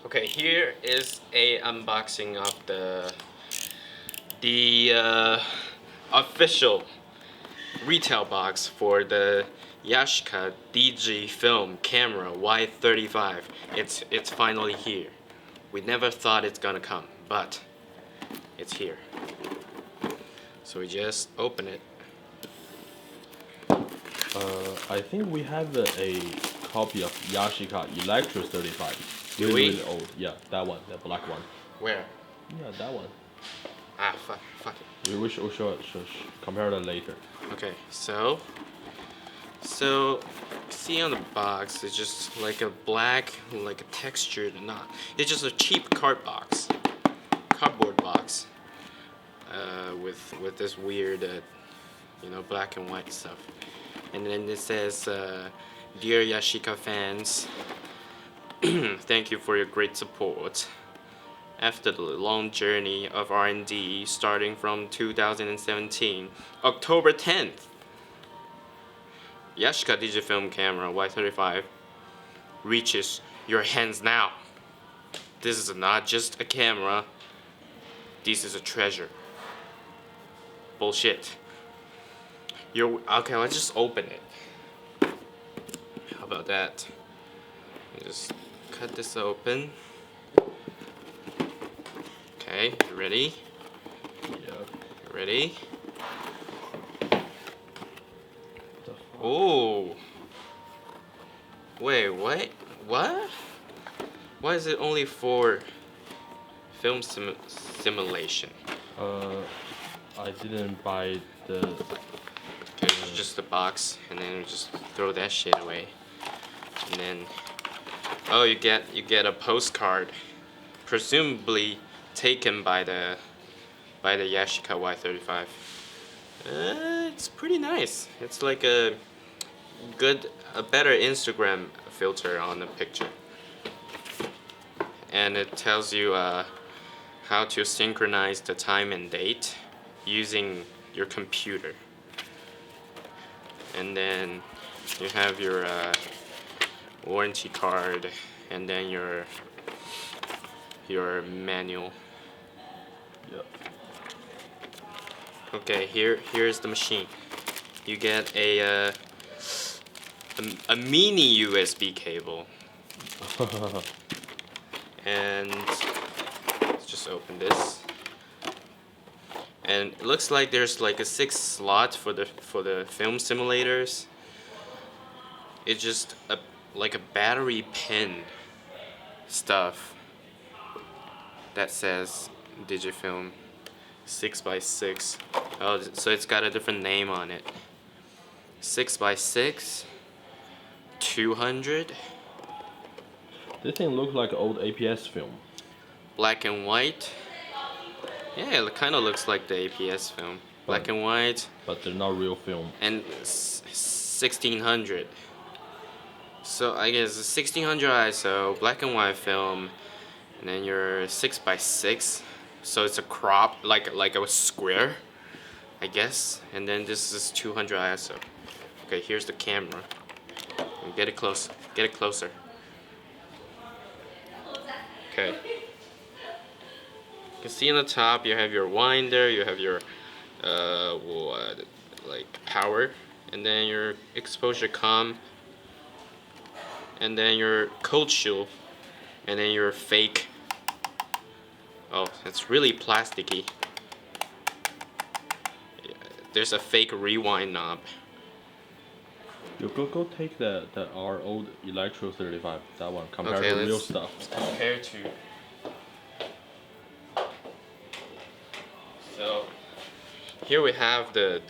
Okay, here is a unboxing of the official retail box for the Yashica DG film camera y35. It's finally here. We never thought it's gonna come, but it's here. So we just open it. I think we have a copy of Yashica Electro 35. Do Really, we? really old. Yeah, that one, the black one. Where? Yeah, that one. Ah, fuck it. We should compare that later. Okay, so see on the box, it's just like a black, like a textured, not. It's just a cheap cardboard box, with this weird, black and white stuff. And then it says, "Dear Yashica fans, thank you for your great support. After the long journey of R&D starting from 2017, October 10th, Yashica Digifilm camera y35 reaches your hands now. This is not just a camera, this is a treasure." Bullshit. Okay, let's just open it. How about that? Just cut this open. Okay, you ready? Yeah. Ready? Oh. Wait, what? What? Why is it only for film simulation? I didn't buy the. Okay, it's just the box, and then you just throw that shit away. And then, oh, you get a postcard, presumably taken by the Yashica Y35. It's pretty nice. It's like a better Instagram filter on the picture, and it tells you how to synchronize the time and date using your computer. And then you have your warranty card, and then your manual. Yeah. Okay, here's the machine. You get a mini USB cable, and let's just open this. And it looks like there's like a 6 slot for the film simulators. It's just like a battery pin stuff that says Digifilm 6x6. Oh, so it's got a different name on it. 6x6, 200. This thing looks like old APS film. Black and white. Yeah, it kind of looks like the APS film. Black and white. But they're not real film. And 1600. So I guess 1600 ISO, black and white film, and then your 6x6. So it's a crop, like a square, I guess. And then this is 200 ISO. Okay, here's the camera. Get it close. Get it closer. Okay. You can see on the top you have your winder, you have your power, and then your exposure comm, and then your cold shield, and then your fake. Oh, it's really plasticky. Yeah, there's a fake rewind knob. You go take our old Electro 35, that one, compared Okay, to real stuff. Compare to. So here we have the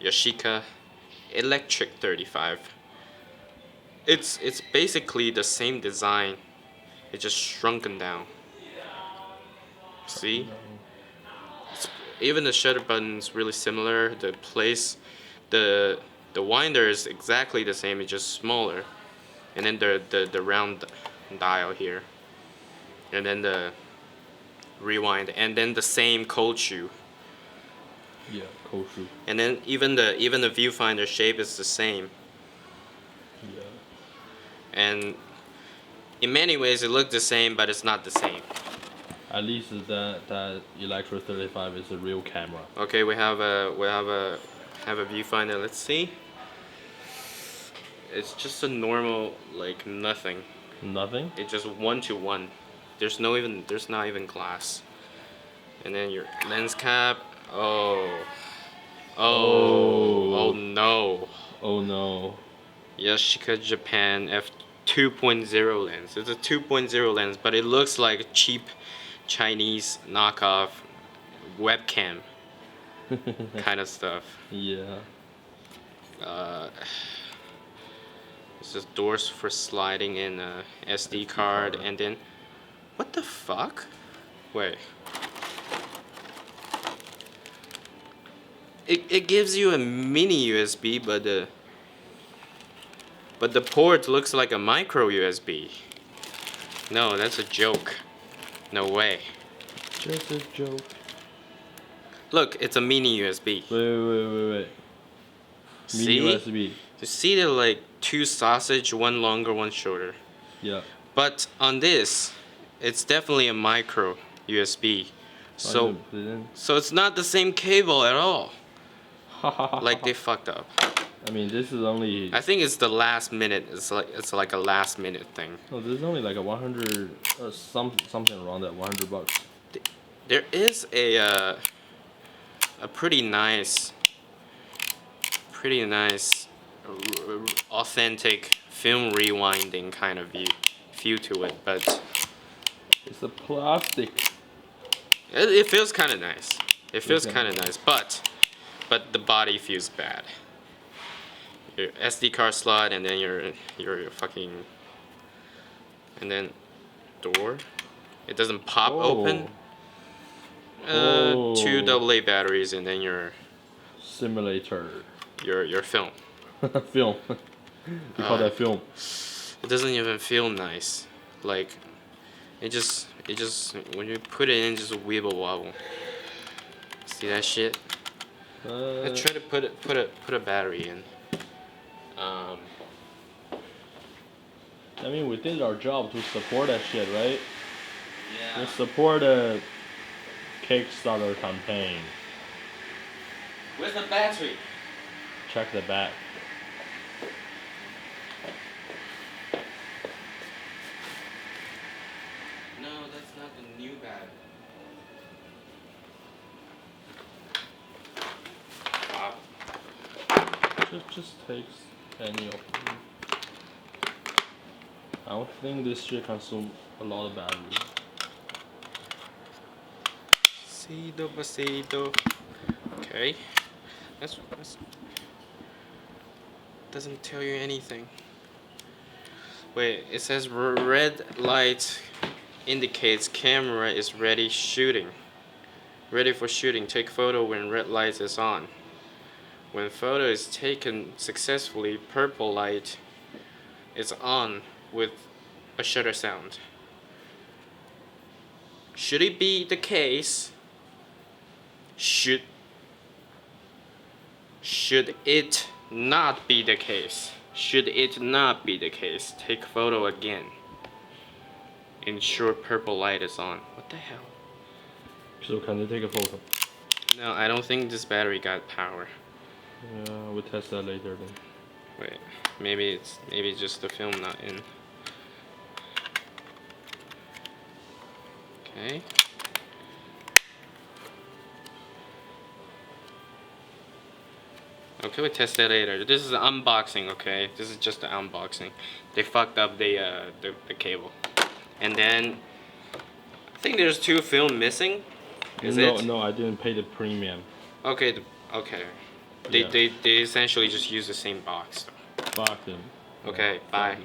Yashica Electric 35. It's basically the same design. It's just shrunken down. See? Even the shutter button is really similar. The place, the winder is exactly the same. It's just smaller. And then the round dial here. And then the rewind, and then the same cold shoe. Yeah, cold shoe. And then even the viewfinder shape is the same. Yeah. And in many ways it looks the same, but it's not the same. At least that Electro 35 is a real camera. Okay, we have a viewfinder. Let's see. It's just a normal, like, nothing. Nothing? It's just 1-to-1. There's not even glass. And then your lens cap. Oh no. Oh no. Yashica Japan f2.0 lens. It's a 2.0 lens, but it looks like a cheap Chinese knockoff webcam kind of stuff. Yeah. It's just doors for sliding in a SD card, and then what the fuck? Wait. It gives you a mini USB, but the port looks like a micro USB. No, that's a joke. No way. Just a joke. Look, it's a mini USB. Wait. See? Mini USB. You see the like two sausage, one longer, one shorter. Yeah. But on this, it's definitely a micro USB. So it's not the same cable at all. Like they fucked up. I mean, this is only. I think it's the last minute. It's like a last minute thing. No, this is only like a 100 or something around that, $100. There is a pretty nice, authentic film rewinding kind of feel to it, but it's a plastic. it feels kind of nice. It feels kind of nice, but the body feels bad. Your SD card slot, and then your fucking, and then door. It doesn't pop open. 2 AA batteries, and then your simulator. Your film. Film. You call that film? It doesn't even feel nice. Like it just when you put it in, just wibble wobble. See that shit? I try to put a battery in. I mean, we did our job to support that shit, right? Yeah. We support a Kickstarter campaign. Where's the battery? Check the back. No, that's not the new battery. Just takes any of them. I don't think this shit consumes a lot of battery. Pasito. Okay. That's doesn't tell you anything. Wait, it says red light indicates camera is ready shooting. Ready for shooting. Take photo when red light is on. When photo is taken successfully, purple light is on with a shutter sound. Should it be the case? Should it not be the case? Should it not be the case? Take photo again. Ensure purple light is on. What the hell? So can they take a photo? No, I don't think this battery got power. Yeah, we'll test that later then. Wait, maybe it's just the film not in. Okay. Okay, we'll test that later. This is an unboxing, okay? This is just the unboxing. They fucked up the cable. And then I think there's 2 film missing. No, I didn't pay the premium. Okay, okay. They essentially just use the same box. Fuck them. Okay, bye.